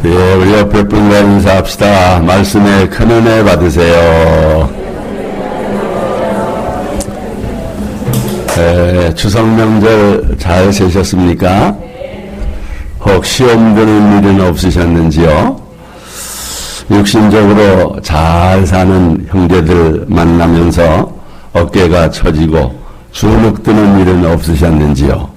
예, 우리 옆에 분과 인사합시다. 말씀에 큰 은혜 받으세요. 추석 명절 잘 지내셨습니까? 혹 시험 드는 일은 없으셨는지요? 육신적으로 잘 사는 형제들 만나면서 어깨가 처지고 주눅 드는 일은 없으셨는지요?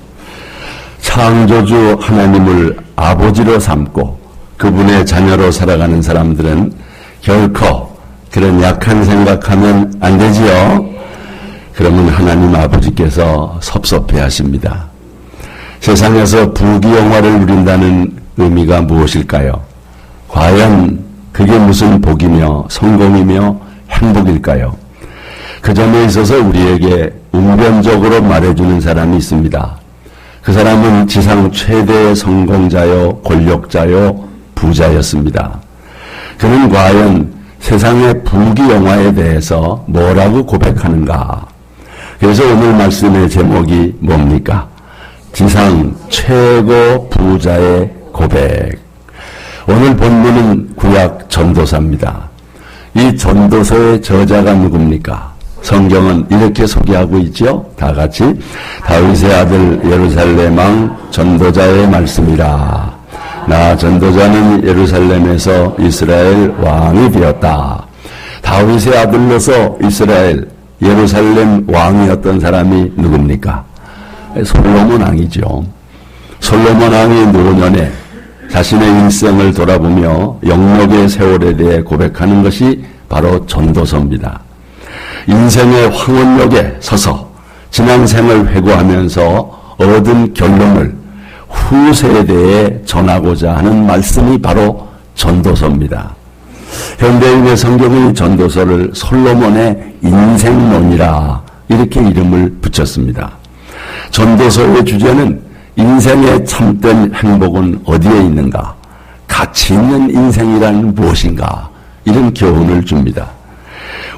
창조주 하나님을 아버지로 삼고 그분의 자녀로 살아가는 사람들은 결코 그런 약한 생각하면 안 되지요. 그러면 하나님 아버지께서 섭섭해 하십니다. 세상에서 부귀영화를 누린다는 의미가 무엇일까요? 과연 그게 무슨 복이며 성공이며 행복일까요? 그 점에 있어서 우리에게 웅변적으로 말해주는 사람이 있습니다. 그 사람은 지상 최대의 성공자요, 권력자요, 부자였습니다. 그는 과연 세상의 부귀영화에 대해서 뭐라고 고백하는가? 그래서 오늘 말씀의 제목이 뭡니까? 지상 최고 부자의 고백. 오늘 본문은 구약 전도서입니다. 이 전도서의 저자가 누굽니까? 성경은 이렇게 소개하고 있죠. 다 같이 다윗의 아들 예루살렘 왕 전도자의 말씀이라. 나 전도자는 예루살렘에서 이스라엘 왕이 되었다. 다윗의 아들로서 이스라엘 예루살렘 왕이었던 사람이 누굽니까? 솔로몬 왕이죠. 솔로몬 왕이 노년에 자신의 일생을 돌아보며 영역의 세월에 대해 고백하는 것이 바로 전도서입니다. 인생의 황혼역에 서서 지난 생을 회고하면서 얻은 결론을 후세에 대해 전하고자 하는 말씀이 바로 전도서입니다. 현대인의 성경의 전도서를 솔로몬의 인생론이라 이렇게 이름을 붙였습니다. 전도서의 주제는 인생의 참된 행복은 어디에 있는가? 가치 있는 인생이란 무엇인가? 이런 교훈을 줍니다.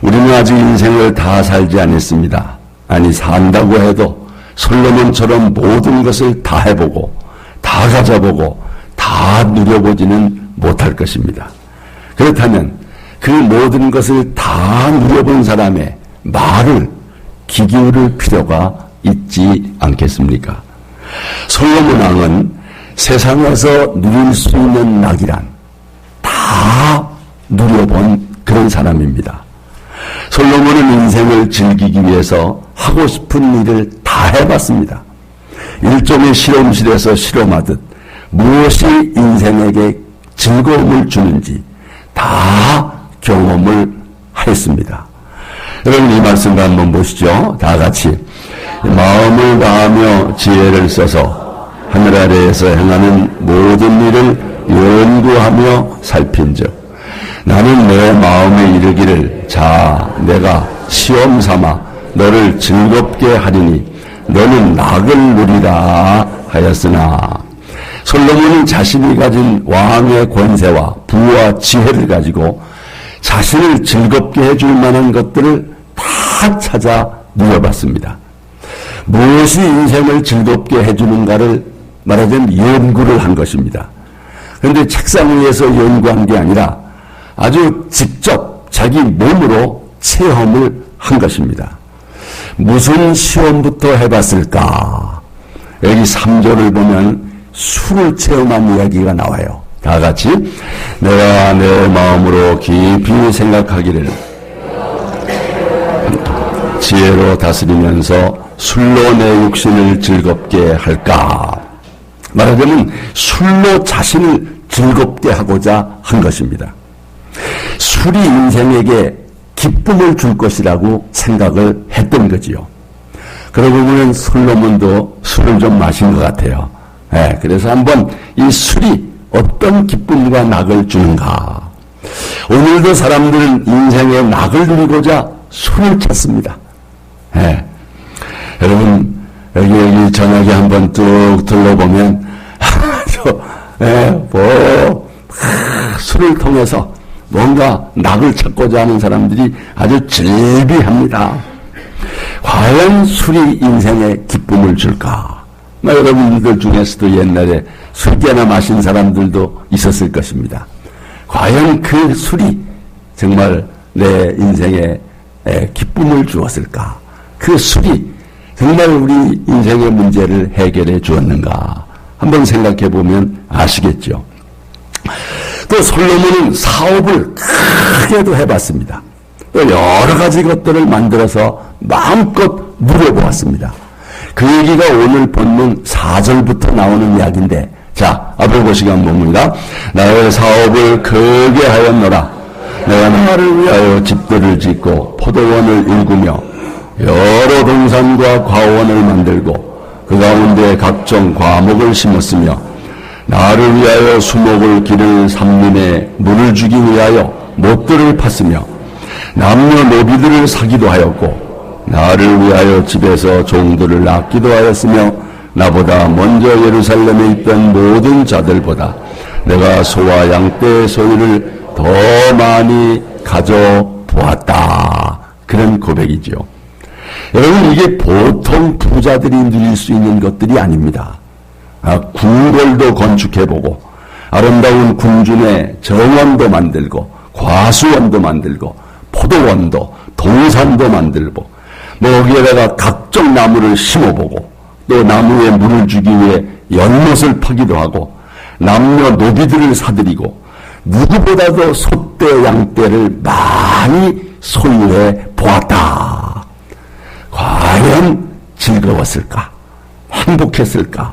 우리는 아직 인생을 다 살지 않았습니다. 아니, 산다고 해도 솔로몬처럼 모든 것을 다 해보고 다 가져보고 다 누려보지는 못할 것입니다. 그렇다면 그 모든 것을 다 누려본 사람의 말을 귀 기울일 필요가 있지 않겠습니까? 솔로몬 왕은 세상에서 누릴 수 있는 낙이란 다 누려본 그런 사람입니다. 솔로몬은 인생을 즐기기 위해서 하고 싶은 일을 다 해봤습니다. 일종의 실험실에서 실험하듯 무엇이 인생에게 즐거움을 주는지 다 경험을 했습니다. 여러분 이 말씀을 한번 보시죠. 다 같이 마음을 다하며 지혜를 써서 하늘 아래에서 행하는 모든 일을 연구하며 살핀즉 나는 내 마음에 이르기를 자 내가 시험 삼아 너를 즐겁게 하리니 너는 낙을 누리라 하였으나 솔로몬은 자신이 가진 왕의 권세와 부와 지혜를 가지고 자신을 즐겁게 해줄 만한 것들을 다 찾아 누려봤습니다. 무엇이 인생을 즐겁게 해주는가를 말하자면 연구를 한 것입니다. 그런데 책상 위에서 연구한 게 아니라 아주 직접 자기 몸으로 체험을 한 것입니다. 무슨 시험부터 해봤을까? 여기 3절을 보면 술을 체험한 이야기가 나와요. 다 같이 내가 내 마음으로 깊이 생각하기를 지혜로 다스리면서 술로 내 육신을 즐겁게 할까? 말하자면 술로 자신을 즐겁게 하고자 한 것입니다. 술이 인생에게 기쁨을 줄 것이라고 생각을 했던 거지요. 그러고 보면 솔로몬도 술을 좀 마신 것 같아요. 그래서 한번 이 술이 어떤 기쁨과 낙을 주는가. 오늘도 사람들은 인생의 낙을 누리고자 술을 찾습니다. 여러분 여기 저녁에 한번 뚝 둘러보면 술을 통해서 뭔가 낙을 찾고자 하는 사람들이 아주 즐비합니다. 과연 술이 인생에 기쁨을 줄까? 여러분들 중에서도 옛날에 술 깨나 마신 사람들도 있었을 것입니다. 과연 그 술이 정말 내 인생에 기쁨을 주었을까? 그 술이 정말 우리 인생의 문제를 해결해 주었는가? 한번 생각해 보면 아시겠죠. 또 솔로몬은 사업을 크게도 해봤습니다. 또 여러 가지 것들을 만들어서 마음껏 누려보았습니다. 그 얘기가 오늘 본문 4절부터 나오는 이야기인데, 자, 앞에 보시면 뭡니까? 나의 사업을 크게 하였노라. 내가 나를 위하여 집들을 짓고 포도원을 일구며 여러 동산과 과원을 만들고 그 가운데 각종 과목을 심었으며 나를 위하여 수목을 기를 산민에 물을 주기 위하여 못들을 팠으며 남녀노비들을 사기도 하였고 나를 위하여 집에서 종들을 낳기도 하였으며 나보다 먼저 예루살렘에 있던 모든 자들보다 내가 소와 양떼의 소유를 더 많이 가져보았다. 그런 고백이죠. 여러분, 이게 보통 부자들이 누릴 수 있는 것들이 아닙니다. 궁궐도 건축해보고 아름다운 궁중에 정원도 만들고 과수원도 만들고 포도원도 동산도 만들고 거기에다가 각종 나무를 심어보고 또 나무에 물을 주기 위해 연못을 파기도 하고 남녀노비들을 사들이고 누구보다도 소떼 양떼를 많이 소유해 보았다. 과연 즐거웠을까? 행복했을까?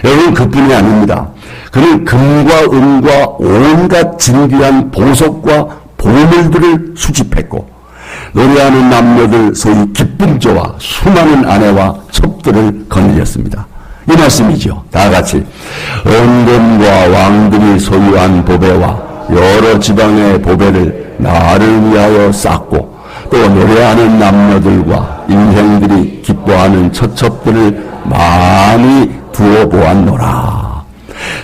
여러분, 그뿐이 아닙니다. 그는 금과 은과 온갖 진귀한 보석과 보물들을 수집했고 노래하는 남녀들 소위 기쁨조와 수많은 아내와 첩들을 거느렸습니다. 이 말씀이죠. 다 같이 은금과 왕들이 소유한 보배와 여러 지방의 보배를 나를 위하여 쌓고 또 노래하는 남녀들과 인생들이 기뻐하는 처첩들을 많이 두어 보았노라.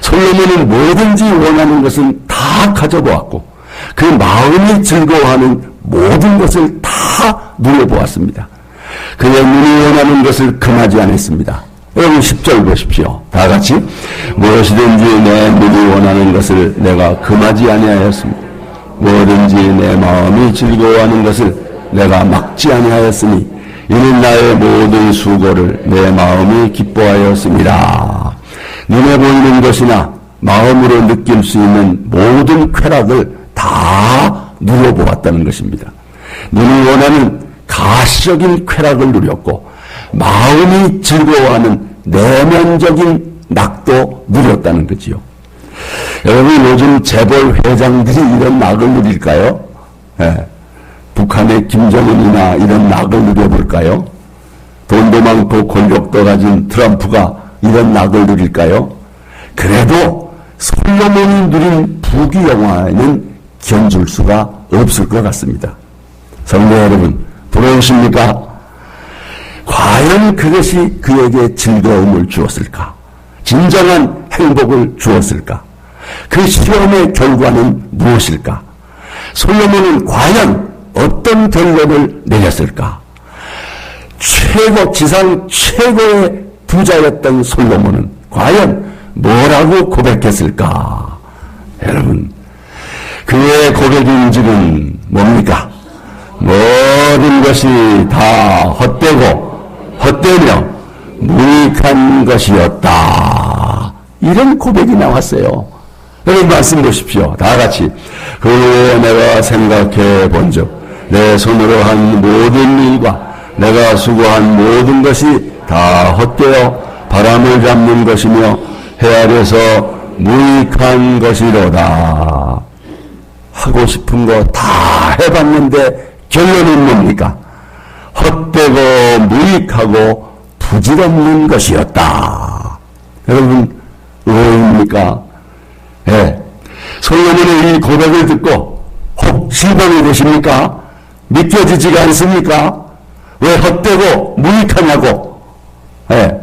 솔로몬은 뭐든지 원하는 것은 다 가져보았고 그 마음이 즐거워하는 모든 것을 다 누려보았습니다. 그의 눈이 원하는 것을 금하지 않았습니다. 여러분 10절 보십시오. 다 같이 무엇이든지 내 눈이 원하는 것을 내가 금하지 아니하였습니다. 뭐든지 내 마음이 즐거워하는 것을 내가 막지 아니하였으니 이는 나의 모든 수고를 내 마음이 기뻐하였습니다. 눈에 보이는 것이나 마음으로 느낄 수 있는 모든 쾌락을 다 누려보았다는 것입니다. 눈이 원하는 가시적인 쾌락을 누렸고 마음이 즐거워하는 내면적인 낙도 누렸다는 거지요. 여러분, 요즘 재벌 회장들이 이런 낙을 누릴까요? 네. 북한의 김정은이나 이런 낙을 누려볼까요? 돈도 많고 권력도 가진 트럼프가 이런 낙을 누릴까요? 그래도 솔로몬이 누린 부귀영화에는 견줄 수가 없을 것 같습니다. 성도 여러분, 부러우십니까? 과연 그것이 그에게 즐거움을 주었을까? 진정한 행복을 주었을까? 그 시험의 결과는 무엇일까? 솔로몬은 과연 어떤 결론을 내렸을까? 지상 최고의 부자였던 솔로몬은 과연 뭐라고 고백했을까? 여러분, 그의 고백인지는 뭡니까? 모든 것이 다 헛되고 헛되며 무익한 것이었다. 이런 고백이 나왔어요. 여러분 말씀 보십시오. 다 같이. 그 후에 내가 생각해 본즉 내 손으로 한 모든 일과 내가 수고한 모든 것이 다 헛되어 바람을 잡는 것이며 헤아려서 무익한 것이로다. 하고 싶은 거 다 해봤는데 결론은 뭡니까? 헛되고 무익하고 부질없는 것이었다. 여러분 의외입니까? 예. 솔로몬의 이 고백을 듣고 혹 실망이 되십니까? 믿겨지지가 않습니까? 왜 헛되고 무익하냐고. 예.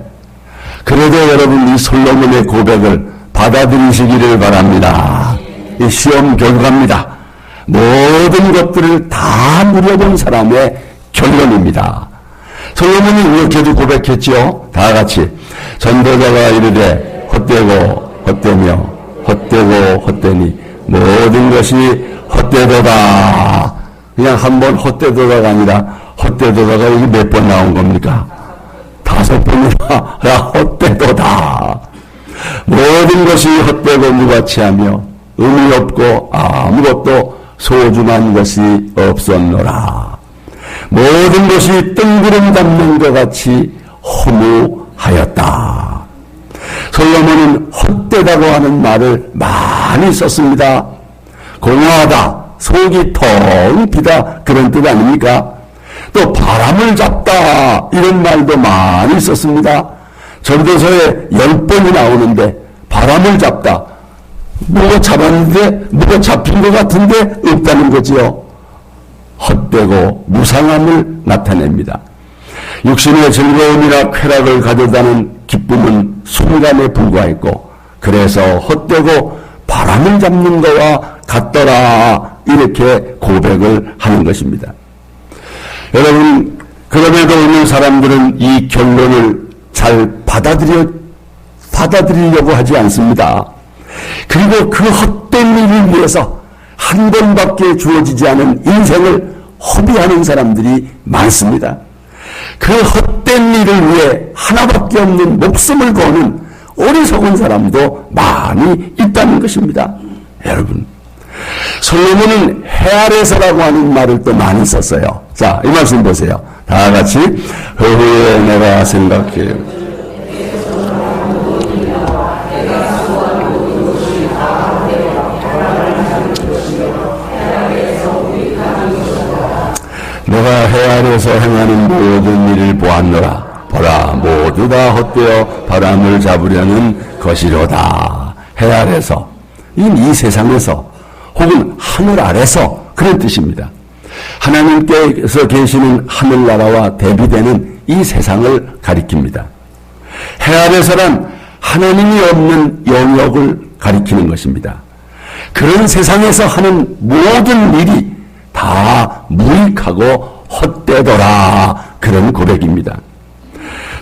그래도 여러분 이 솔로몬의 고백을 받아들이시기를 바랍니다. 이 시험 결과입니다. 모든 것들을 다 누려본 사람의 결론입니다. 솔로몬이 이렇게도 고백했죠. 다 같이 전도자가 이르되 헛되고 헛되며 헛되고 헛되니 모든 것이 헛되도다. 그냥 한번 헛되도다가 아니라 헛되도다가 여기 몇 번 나온 겁니까? 5번이나 헛되도다. 모든 것이 헛되고 무가치하며 의미 없고 아무것도 소중한 것이 없었노라. 모든 것이 뜬구름 잡는 것 같이 허무하였다. 솔로몬은 헛되다고 하는 말을 많이 썼습니다. 공허하다, 속이 텅 비다, 그런 뜻 아닙니까? 또 바람을 잡다, 이런 말도 많이 썼습니다. 전도서에 10번이 나오는데 바람을 잡다, 뭐가 잡았는데 뭐가 잡힌 것 같은데 없다는 거지요. 헛되고 무상함을 나타냅니다. 육신의 즐거움이나 쾌락을 가져다는 기쁨은 순간에 불과했고 그래서 헛되고 바람을 잡는 것과 같더라, 이렇게 고백을 하는 것입니다. 여러분, 그럼에도 어느 사람들은 이 결론을 잘 받아들이려고 하지 않습니다. 그리고 그 헛된 일을 위해서 한 번밖에 주어지지 않은 인생을 허비하는 사람들이 많습니다. 그 헛된 일을 위해 하나밖에 없는 목숨을 거는 어리석은 사람도 많이 있다는 것입니다. 여러분, 솔로몬은 해 아래서라고 하는 말을 또 많이 썼어요. 자, 이 말씀 보세요. 다 같이. 후에 내가 생각해 내가 해 아래서 행하는 모든 일을 보았노라. 보라, 모두 다 헛되어 바람을 잡으려는 것이로다. 해 아래서, 이 세상에서 혹은 하늘 아래서, 그런 뜻입니다. 하나님께서 계시는 하늘나라와 대비되는 이 세상을 가리킵니다. 해 아래서란 하나님이 없는 영역을 가리키는 것입니다. 그런 세상에서 하는 모든 일이 다 무익하고 헛되더라, 그런 고백입니다.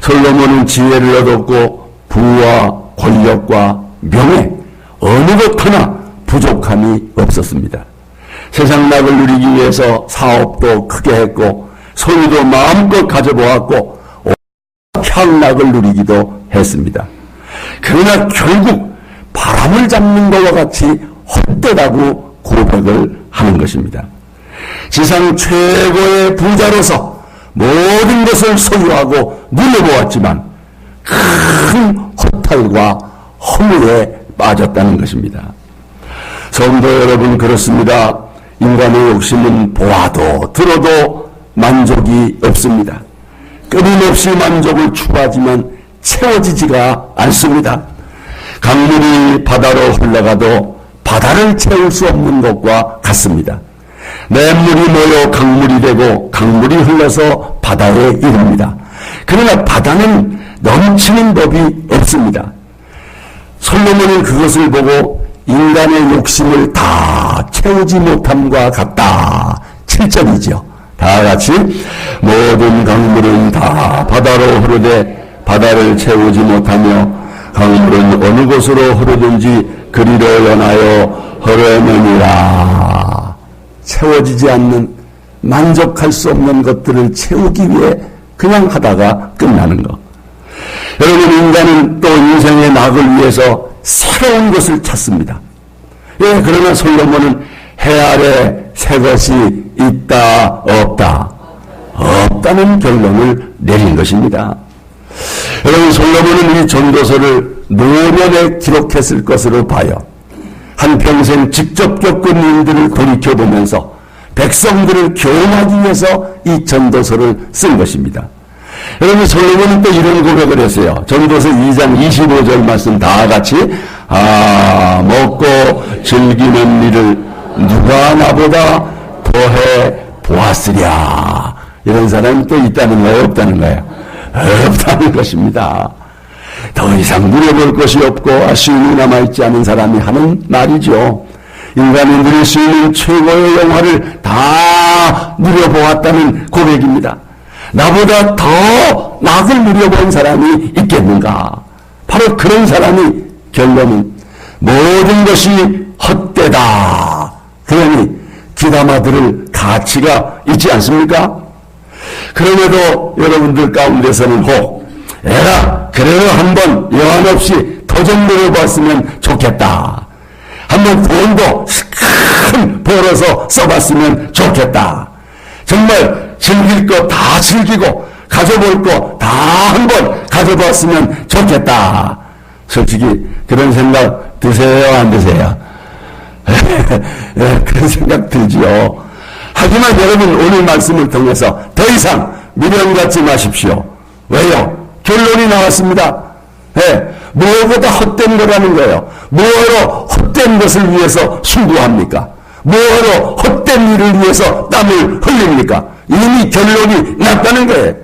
솔로몬은 지혜를 얻었고 부와 권력과 명예 어느 것 하나 부족함이 없었습니다. 세상 낙을 누리기 위해서 사업도 크게 했고 소유도 마음껏 가져보았고 향락을 누리기도 했습니다. 그러나 결국 바람을 잡는 것과 같이 헛되다고 고백을 하는 것입니다. 지상 최고의 부자로서 모든 것을 소유하고 누려보았지만 큰 허탈과 허무에 빠졌다는 것입니다. 성도 여러분, 그렇습니다. 인간의 욕심은 보아도 들어도 만족이 없습니다. 끊임없이 만족을 추구하지만 채워지지가 않습니다. 강물이 바다로 흘러가도 바다를 채울 수 없는 것과 같습니다. 냇물이 모여 강물이 되고 강물이 흘러서 바다에 이릅니다. 그러나 바다는 넘치는 법이 없습니다. 솔로몬은 그것을 보고 인간의 욕심을 다 채우지 못함과 같다, 7절이죠. 다 같이. 모든 강물은 다 바다로 흐르되 바다를 채우지 못하며 강물은 어느 곳으로 흐르든지 그리로 연하여 흐르느니라. 채워지지 않는, 만족할 수 없는 것들을 채우기 위해 그냥 하다가 끝나는 것. 여러분, 인간은 또 인생의 낙을 위해서 새로운 것을 찾습니다. 예, 그러나 솔로몬은 해 아래 새 것이 있다, 없다, 없다는 결론을 내린 것입니다. 여러분, 솔로몬은 이 전도서를 노년에 기록했을 것으로 봐요. 한평생 직접 겪은 일들을 돌이켜보면서 백성들을 교훈하기 위해서 이 전도서를 쓴 것입니다. 여러분, 솔로몬은 또 이런 고백을 했어요. 전도서 2장 25절 말씀 다 같이. 먹고 즐기는 일을 누가 나보다 더해 보았으랴. 이런 사람이 또 있다는 거예요, 없다는 거예요? 없다는 것입니다. 더 이상 누려볼 것이 없고 아쉬움이 남아있지 않은 사람이 하는 말이죠. 인간이 누릴 수 있는 최고의 영화를 다 누려보았다는 고백입니다. 나보다 더 낙을 누려본 사람이 있겠는가? 바로 그런 사람이 결론은 모든 것이 헛되다. 그러니 귀담아 들을 가치가 있지 않습니까? 그럼에도 여러분들 가운데서는 혹 에라 그래도 한번 여한 없이 도전 노려봤으면 좋겠다. 한번 돈도 큰 벌어서 써봤으면 좋겠다. 정말 즐길 거 다 즐기고 가져볼 거 다 한번 가져봤으면 좋겠다. 솔직히 그런 생각 드세요, 안 드세요? 그런 생각 들지요. 하지만 여러분 오늘 말씀을 통해서 더 이상 미련 갖지 마십시오. 왜요? 결론이 나왔습니다. 무엇보다 헛된 거라는 거예요. 뭐하러 헛된 것을 위해서 수고합니까? 뭐하러 헛된 일을 위해서 땀을 흘립니까? 이미 결론이 났다는 거예요.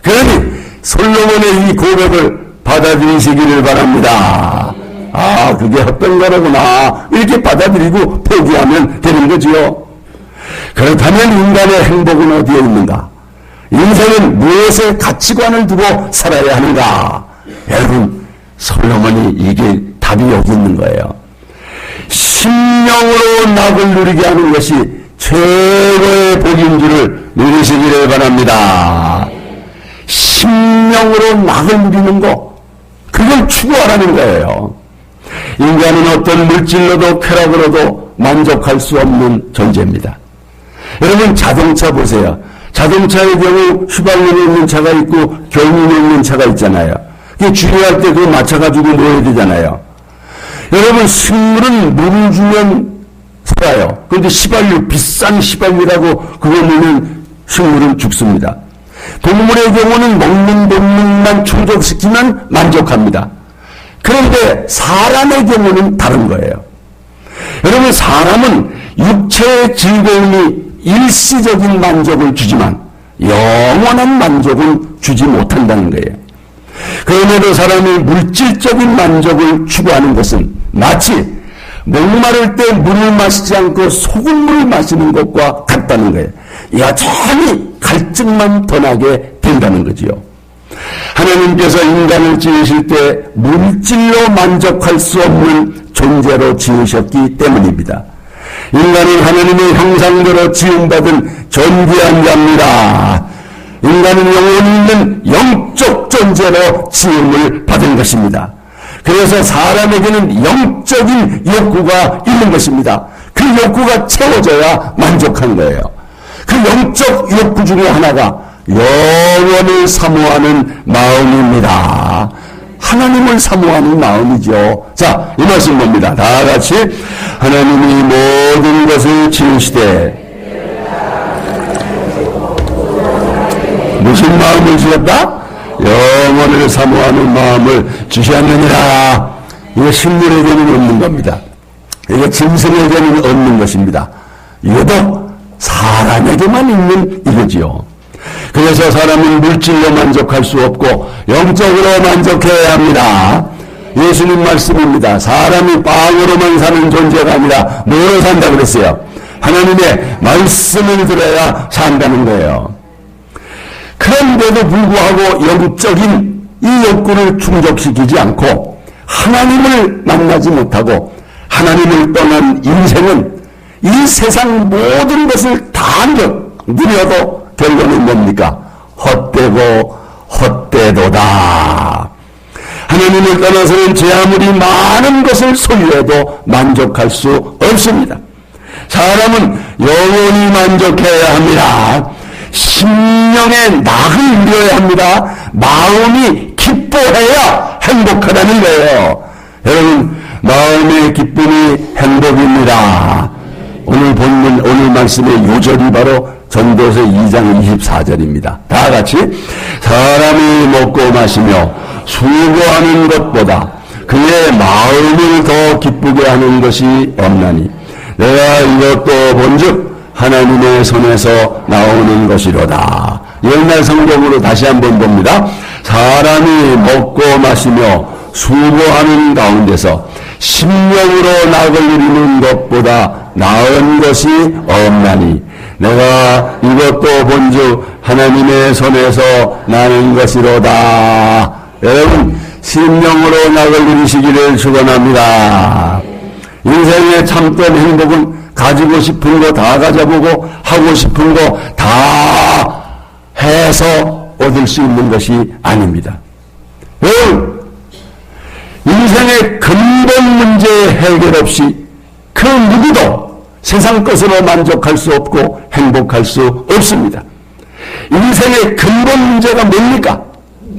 그러니 솔로몬의 이 고백을 받아들이시기를 바랍니다. 아, 그게 헛된 거라구나. 이렇게 받아들이고 포기하면 되는 거지요. 그렇다면 인간의 행복은 어디에 있는가? 인생은 무엇에 가치관을 두고 살아야 하는가? 여러분, 솔로몬이 이게 답이 여기 있는 거예요. 심령으로 낙을 누리게 하는 것이 최고의 복인 줄을 누리시기를 바랍니다. 심령으로 낙을 누리는 거, 그걸 추구하라는 거예요. 인간은 어떤 물질로도 쾌락으로도 만족할 수 없는 존재입니다. 여러분 자동차 보세요. 자동차의 경우 휘발유에 있는 차가 있고 경유에 있는 차가 있잖아요. 그게 주유할 때 그거 맞춰가지고 넣어야 되잖아요. 여러분 식물은 물을 주면 살아요. 그런데 휘발유, 비싼 휘발유라고 그거 넣으면 식물은 죽습니다. 동물의 경우는 먹는 동물만 충족시키면 만족합니다. 그런데 사람의 경우는 다른 거예요. 여러분 사람은 육체의 즐거움이 일시적인 만족을 주지만 영원한 만족은 주지 못한다는 거예요. 그럼에도 사람이 물질적인 만족을 추구하는 것은 마치 목마를 때 물을 마시지 않고 소금물을 마시는 것과 같다는 거예요. 여전히 갈증만 더 나게 된다는 거지요. 하나님께서 인간을 지으실 때 물질로 만족할 수 없는 존재로 지으셨기 때문입니다. 인간은 하나님의 형상대로 지음받은 존귀한 자입니다. 인간은 영혼이 있는 영적 존재로 지음을 받은 것입니다. 그래서 사람에게는 영적인 욕구가 있는 것입니다. 그 욕구가 채워져야 만족한 거예요. 그 영적 욕구 중에 하나가 영원을 사모하는 마음입니다. 하나님을 사모하는 마음이죠. 자, 이 말씀 봅니다. 다 같이 하나님이 모든 것을 지으시되 무슨 마음을 주셨다? 영원을 사모하는 마음을 주셨느니라. 이거 식물에게는 없는 겁니다. 이거 짐승에게는 없는 것입니다. 유독 사람에게만 있는 이거지요. 그래서 사람은 물질로 만족할 수 없고 영적으로 만족해야 합니다. 예수님 말씀입니다. 사람이 빵으로만 사는 존재가 아니라 뭐로 산다 그랬어요? 하나님의 말씀을 들어야 산다는 거예요. 그런데도 불구하고 영적인 이 욕구를 충족시키지 않고 하나님을 만나지 못하고 하나님을 떠난 인생은 이 세상 모든 것을 다 누려도 결론은 뭡니까? 헛되고 헛되도다. 하나님을 떠나서는 제 아무리 많은 것을 소유해도 만족할 수 없습니다. 사람은 영원히 만족해야 합니다. 심령의 낙을 누려야 합니다. 마음이 기뻐해야 행복하다는 거예요. 여러분, 마음의 기쁨이 행복입니다. 오늘 본문, 오늘 말씀의 요절이 바로 전도서 2장 24절입니다. 다 같이 사람이 먹고 마시며 수고하는 것보다 그의 마음을 더 기쁘게 하는 것이 없나니 내가 이것도 본즉 하나님의 손에서 나오는 것이로다. 옛날 성경으로 다시 한번 봅니다. 사람이 먹고 마시며 수고하는 가운데서 심령으로 낙을 누리는 것보다 나은 것이 없나니 내가 이것도 본즉 하나님의 손에서 나는 것이로다. 여러분 심령으로 낙을 누리시기를 축원합니다. 인생의 참된 행복은 가지고 싶은 거 다 가져보고 하고 싶은 거 다 해서 얻을 수 있는 것이 아닙니다. 여러분, 인생의 근본 문제 해결 없이 그 누구도 세상 것으로 만족할 수 없고 행복할 수 없습니다. 인생의 근본 문제가 뭡니까?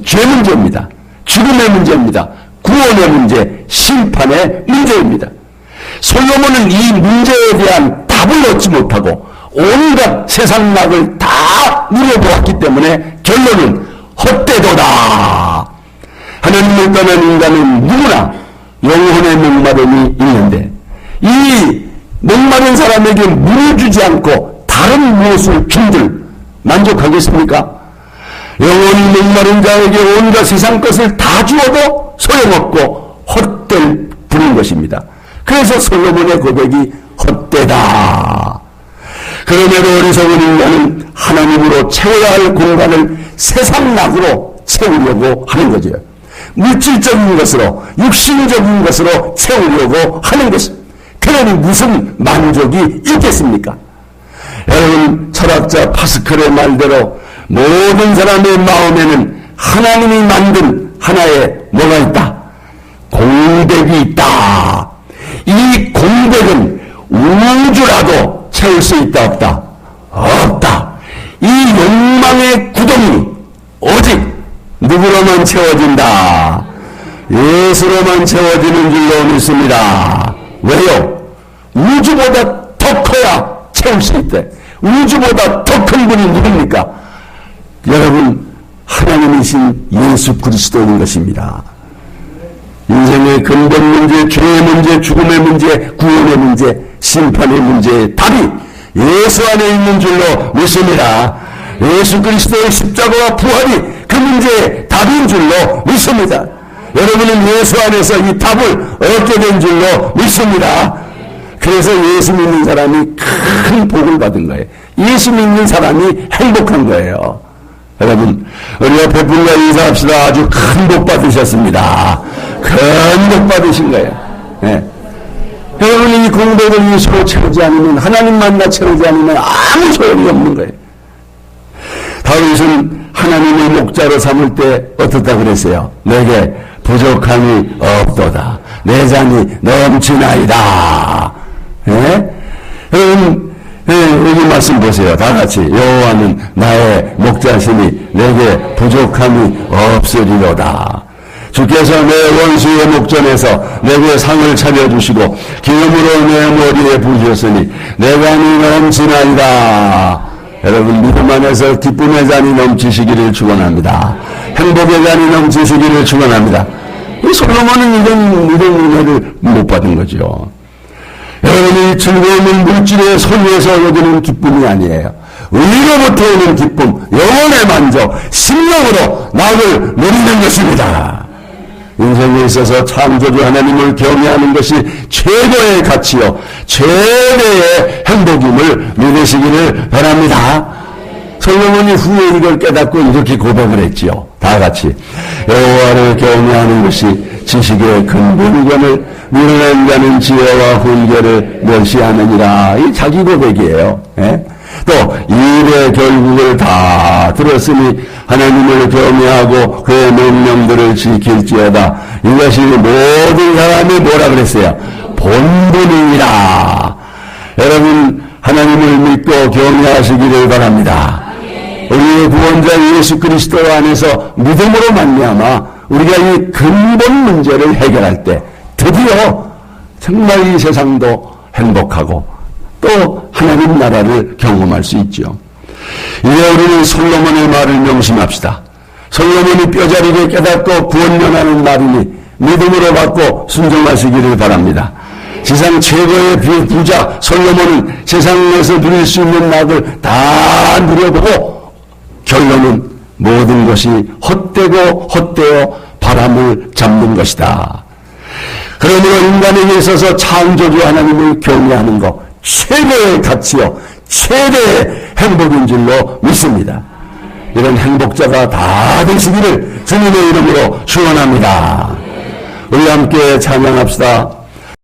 죄 문제입니다. 죽음의 문제입니다. 구원의 문제, 심판의 문제입니다. 솔로몬은 이 문제에 대한 답을 얻지 못하고 온갖 세상 낙을 다 누려보았기 때문에 결론은 헛되도다. 하나님을 떠난 인간은 누구나 영혼의 목마름이 있는데 이 목마른 사람에게 물을 주지 않고 다른 무엇을 준들 만족하겠습니까? 영혼이 목마른 자에게 온갖 세상 것을 다 주어도 소용없고 헛될 뿐인 것입니다. 그래서 솔로몬의 고백이 헛되다. 그럼에도 어리석은 인간은 하나님으로 채워야 할 공간을 세상 낙으로 채우려고 하는 거죠. 물질적인 것으로, 육신적인 것으로 채우려고 하는 것입니다. 그러니 무슨 만족이 있겠습니까? 여러분, 철학자 파스칼의 말대로 모든 사람의 마음에는 하나님이 만든 하나의 뭐가 있다? 공백이 있다. 이 공백은 우주라도 채울 수 있다 없다? 없다. 이 욕망의 구덩이 오직 누구로만 채워진다? 예수로만 채워지는 줄로 믿습니다. 왜요? 우주보다 더 커야 채울 수 있대. 우주보다 더 큰 분이 누굽니까? 여러분, 하나님이신 예수 그리스도인 것입니다. 인생의 근본 문제, 죄의 문제, 죽음의 문제, 구원의 문제, 심판의 문제의 답이 예수 안에 있는 줄로 믿습니다. 예수 그리스도의 십자가와 부활이 그 문제의 답인 줄로 믿습니다. 여러분은 예수 안에서 이 답을 얻게 된 줄로 믿습니다. 그래서 예수 믿는 사람이 큰 복을 받은 거예요. 예수 믿는 사람이 행복한 거예요. 여러분, 우리 옆에 분과 인사합시다. 아주 큰 복 받으셨습니다. 큰 복 받으신 거예요. 네. 여러분이 이 공백을 예수로 채우지 않으면, 하나님 만나 채우지 않으면 아무 소용이 없는 거예요. 다윗은 하나님의 목자로 삼을 때 어떻다 그랬어요? 내게 부족함이 없도다. 내 잔이 넘치나이다. 예? 여러분, 여기 말씀 보세요. 다 같이. 여호와는 나의 목자시니 내게 부족함이 없으리로다. 주께서 내 원수의 목전에서 내게 상을 차려주시고 기름으로 내 머리에 부으셨으니 내 잔이 넘치나이다. 여러분, 믿음 안에서 기쁨의 잔이 넘치시기를 축원합니다. 행복의 잔이 넘치시기를 축원합니다. 이 솔로몬은 이런 은혜를 못 받은 거죠. 여러분이 즐거움은 물질의 소유에서 얻는 기쁨이 아니에요. 의로부터 오는 기쁨, 영혼의 만족, 심령으로 낙을 누리는 것입니다. 인생에 있어서 창조주 하나님을 경외하는 것이 최고의 가치요, 최대의 행복임을 믿으시기를 바랍니다. 솔로몬이 후에 이걸 깨닫고 이렇게 고백을 했지요. 다 같이. 여호와를 경외하는 것이 지식의 근본권을 미련한 자는 지혜와 훈계를 멸시하느니라. 이 자기 고백이에요. 예? 또 일의 결국을 다 들었으니 하나님을 경외하고 그의 명령들을 지킬지어다. 이것이 모든 사람이 뭐라 그랬어요? 본분이니라. 여러분, 하나님을 믿고 경외하시기를 바랍니다. 우리의 구원자 예수 그리스도 안에서 믿음으로 말미암아 우리가 이 근본 문제를 해결할 때 드디어 정말 이 세상도 행복하고 또 하나님 나라를 경험할 수 있죠. 이제 우리는 솔로몬의 말을 명심합시다. 솔로몬이 뼈저리게 깨닫고 구원연하는 말이니 믿음으로 받고 순종하시기를 바랍니다. 세상 최고의 부자 솔로몬은 세상에서 누릴 수 있는 낙을 다 누려보고 결론은 모든 것이 헛되고 헛되어 바람을 잡는 것이다. 그러므로 인간에게 있어서 창조주 하나님을 경외하는 것 최대의 가치요, 최대의 행복인 줄로 믿습니다. 이런 행복자가 다 되시기를 주님의 이름으로 축원합니다. 우리 함께 찬양합시다.